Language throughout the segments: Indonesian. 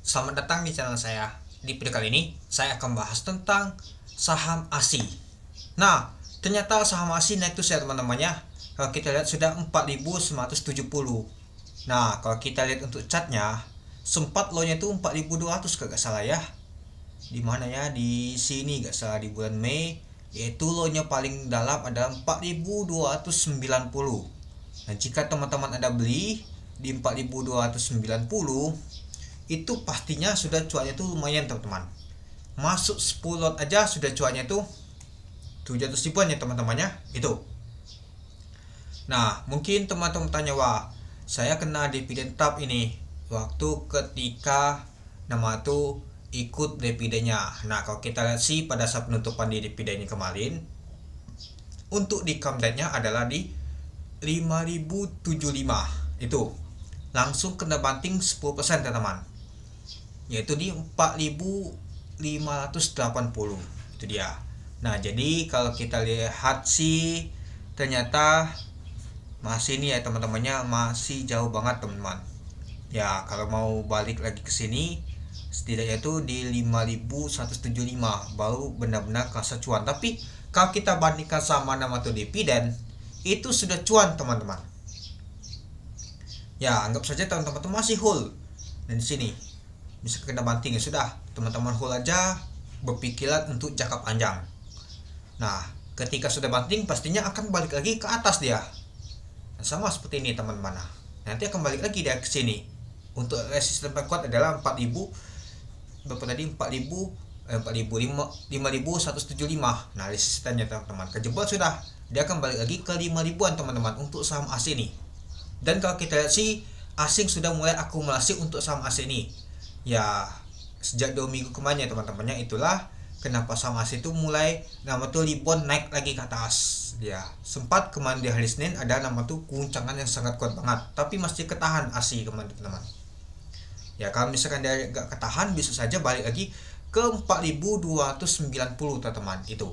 Selamat datang di channel saya. Di video kali ini, saya akan bahas tentang saham ASI. Nah, ternyata saham ASI naik terus ya teman-temannya. Kalau kita lihat sudah 4.970. Nah, kalau kita lihat untuk chartnya, sempat low-nya itu 4.200 kalau nggak salah ya. Di mana ya? Di sini nggak salah, di bulan Mei, yaitu low-nya paling dalam adalah 4.290. Nah, jika teman-teman ada beli di 4.290, itu pastinya sudah cuannya tuh lumayan teman-teman. Masuk 10 lot aja sudah cuannya tuh 700 ribuan ya teman-temannya itu. Nah, mungkin teman-teman tanya, wah, saya kena dividen tab ini waktu ketika nama tuh ikut dividennya. Nah, kalau kita lihat sih pada saat penutupan di dividennya kemarin, untuk di come date-nya adalah di 5.075 itu. Langsung kena banting 10% teman-teman, yaitu di 4.580 itu dia. Nah, jadi kalau kita lihat sih ternyata masih ini ya teman-temannya, masih jauh banget teman-teman. Ya, kalau mau balik lagi ke sini setidaknya itu di 5.175 baru benar-benar kerasa cuan. Tapi kalau kita bandingkan sama nama tuh dividen, itu sudah cuan teman-teman. Ya, anggap saja teman-teman masih hold dan di sini bisa kena banting, ya sudah teman-teman hold aja, berpikiran untuk jangka panjang. Nah, ketika sudah banting pastinya akan balik lagi ke atas dia. Nah, sama seperti ini teman-teman. Nanti akan balik lagi dia ke sini. Untuk resisten kuat adalah 4.000 berapa tadi, 5.175. Nah, resistennya teman-teman kejebol sudah, dia akan balik lagi ke 5.000-an teman-teman untuk saham ASI ini. Dan kalau kita lihat sih, asing sudah mulai akumulasi untuk saham ASI ini. Ya, sejak 2 minggu kemarin ya teman-temannya, itulah kenapa saham ASI itu mulai nama tuh rebound naik lagi ke atas. Ya, sempat kemarin di hari Senin ada nama tuh guncangan yang sangat kuat banget, tapi masih ketahan ASI kemarin teman-teman. Ya, kalau misalkan dia gak ketahan, bisa saja balik lagi ke 4.290 teman-teman itu.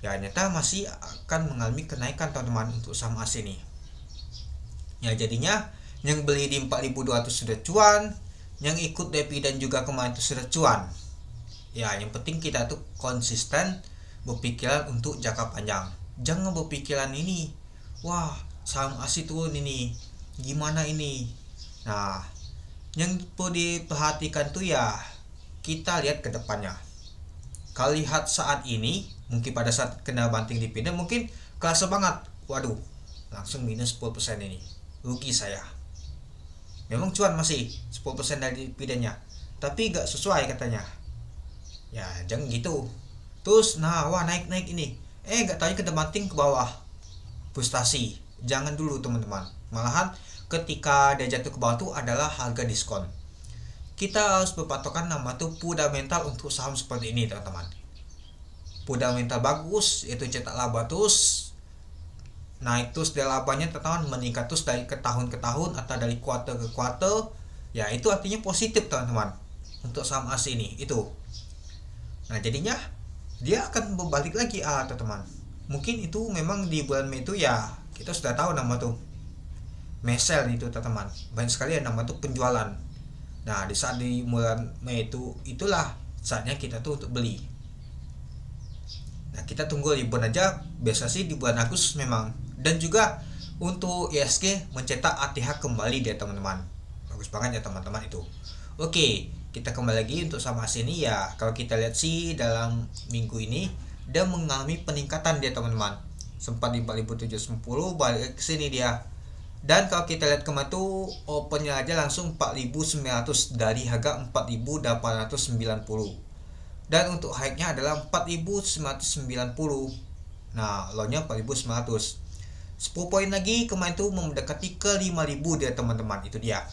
Ya, ternyata masih akan mengalami kenaikan teman-teman untuk saham ASI ini. Ya, jadinya yang beli di 4.200 sudah cuan, yang ikut dividen juga kemarin itu sudah cuan. Ya, yang penting kita tuh konsisten berpikiran untuk jangka panjang. Jangan berpikiran ini, wah, saham ASI turun ini, gimana ini. Nah, yang perlu diperhatikan tuh ya, kita lihat ke depannya. Kalau lihat saat ini, mungkin pada saat kena banting dividen mungkin kerasa banget, waduh, langsung minus 10% ini, rugi saya. Memang cuan masih 10% dari dividennya, tapi gak sesuai katanya. Ya, jangan gitu. Terus, nah, wah, naik ini, gak tanya kena banting ke bawah, frustasi. Jangan dulu teman-teman. Malahan ketika dia jatuh ke bawah tuh adalah harga diskon. Kita harus berpatokan nama tuh fundamental untuk saham seperti ini teman-teman. Fundamental bagus, itu cetak laba terus, naik terus, dari labanya teman-teman meningkat terus dari ke tahun ke tahun atau dari kuartal ke kuartal. Ya, itu artinya positif teman-teman untuk saham ASI ini itu. Nah, jadinya dia akan berbalik lagi teman-teman. Mungkin itu memang di bulan Mei itu ya kita sudah tahu nama tuh mesel itu teman-teman, banyak sekali yang nama tuh penjualan. Nah, di saat di bulan Mei itu, itulah saatnya kita tuh untuk beli. Nah, kita tunggu libur aja, biasa sih di bulan Agustus memang. Dan juga untuk ISG mencetak ATH kembali deh teman-teman, bagus banget ya teman-teman itu. Oke, kita kembali lagi untuk sama ASI ini ya. Kalau kita lihat sih dalam minggu ini dia mengalami peningkatan dia teman-teman, sempat di 4.710 balik ke sini dia. Dan kalau kita lihat kemarin tuh opennya aja langsung 4.900 dari harga 4.890. Dan untuk high-nya adalah 4.990. Nah, low-nya 4.900. 10 poin lagi kemarin tuh mendekati ke 5.000 dia teman-teman, itu dia.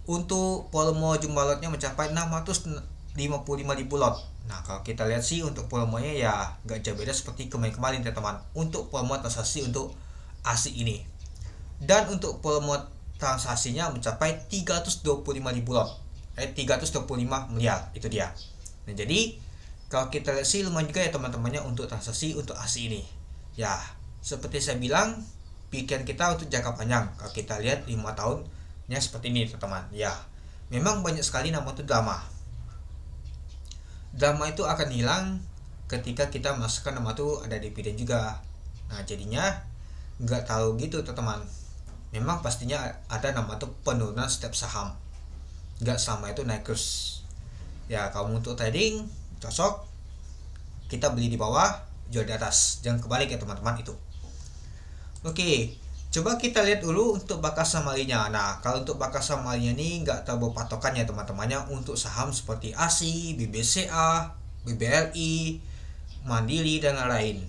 Untuk volume jumlah lotnya mencapai 655.000 lot. Nah, kalau kita lihat sih untuk volumenya ya gak jauh beda seperti kemarin teman-teman untuk volume transaksi untuk ASI ini. Dan untuk volume transaksinya mencapai 325.000 lot, 325 miliar itu dia. Nah, jadi kalau kita lihat sih lumayan juga ya teman-temannya untuk transaksi untuk ASI ini. Ya, seperti saya bilang, pikiran kita untuk jangka panjang. Kalau kita lihat 5 tahunnya seperti ini teman-teman. Ya, memang banyak sekali nama itu drama. Drama itu akan hilang ketika kita masukkan nama itu ada dividen juga. Nah jadinya nggak tahu gitu teman-teman. Memang pastinya ada nama itu penurunan setiap saham, nggak sama itu naik terus. Ya kamu untuk trading cocok, kita beli di bawah, jual di atas, jangan kebalik ya teman-teman itu. Oke, coba kita lihat dulu untuk bakas samalinya. Nah kalau untuk bakas samalinya ini nggak tahu patokannya teman-temannya untuk saham seperti ASI, BBCA, BBRI, Mandiri dan lain-lain.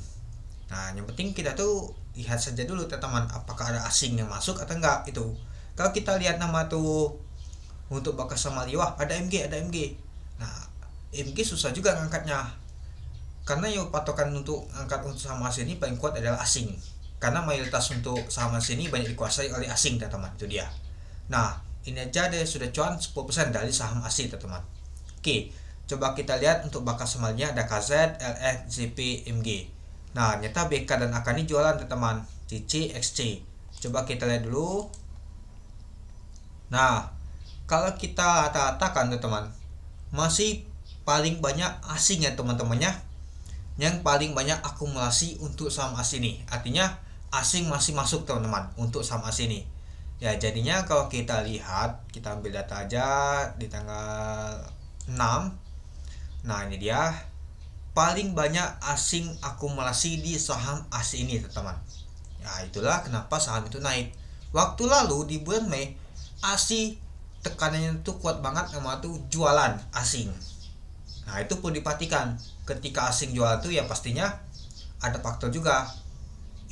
Nah yang penting kita tuh lihat saja dulu teman-teman, apakah ada asing yang masuk atau enggak itu. Kalau kita lihat nama tuh untuk bakas samali, wah ada MG. Nah MG susah juga ngangkatnya, karena yang patokan untuk angkat untuk saham asing ini paling kuat adalah asing, karena mayoritas untuk saham asing ini banyak dikuasai oleh asing teman-teman, itu dia. Nah ini aja deh sudah cuan 10% dari saham asing teman-teman. Oke, coba kita lihat untuk bakas samalinya ada KZ, LX, ZP, MG. Nah ternyata BK dan AK ini jualan teman-teman, CC, XC. Coba kita lihat dulu. Nah kalau kita katakan teman-teman, masih paling banyak asing ya teman-temannya, yang paling banyak akumulasi untuk saham asing ini. Artinya asing masih masuk teman-teman untuk saham asing ini. Ya jadinya kalau kita lihat, kita ambil data aja di tanggal 6. Nah ini dia, paling banyak asing akumulasi di saham asing ini teman-teman. Ya itulah kenapa saham itu naik. Waktu lalu di bulan Mei, asing tekanannya itu kuat banget, nama itu jualan asing. Nah itu perlu diperhatikan, ketika asing jual itu ya pastinya ada faktor juga.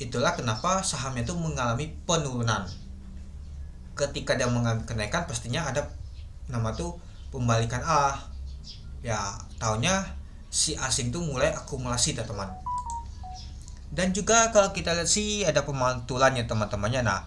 Itulah kenapa sahamnya itu mengalami penurunan. Ketika dia mengalami kenaikan, pastinya ada nama itu pembalikan arah. Ya tahunya si asing tuh mulai akumulasi teman-teman. Dan juga kalau kita lihat sih ada pemantulannya teman-temannya. Nah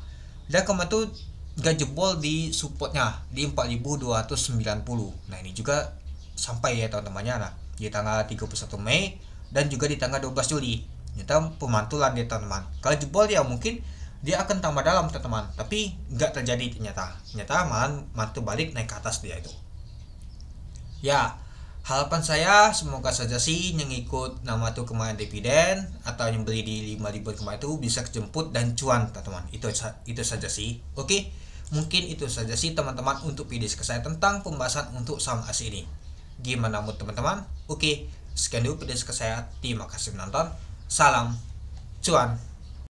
dia kemarin tuh gak jebol di supportnya di 4290. Nah ini juga sampai ya teman-temannya. Nah di tanggal 31 Mei dan juga di tanggal 12 Juli ternyata pemantulan dia teman-teman. Kalau jebol ya mungkin dia akan tambah dalam teman-teman, tapi nggak terjadi ternyata malah mantu balik naik ke atas dia itu. Ya harapan saya semoga saja sih yang ikut nama tuh kemarin dividen atau yang beli di 5.000 kemarin itu bisa kejemput dan cuan teman-teman. Itu saja sih. Oke, mungkin itu saja sih teman-teman untuk video saya tentang pembahasan untuk saham asing ini. Gimana menurut teman-teman? Oke, sekian dulu video saya. Terima kasih menonton. Salam cuan.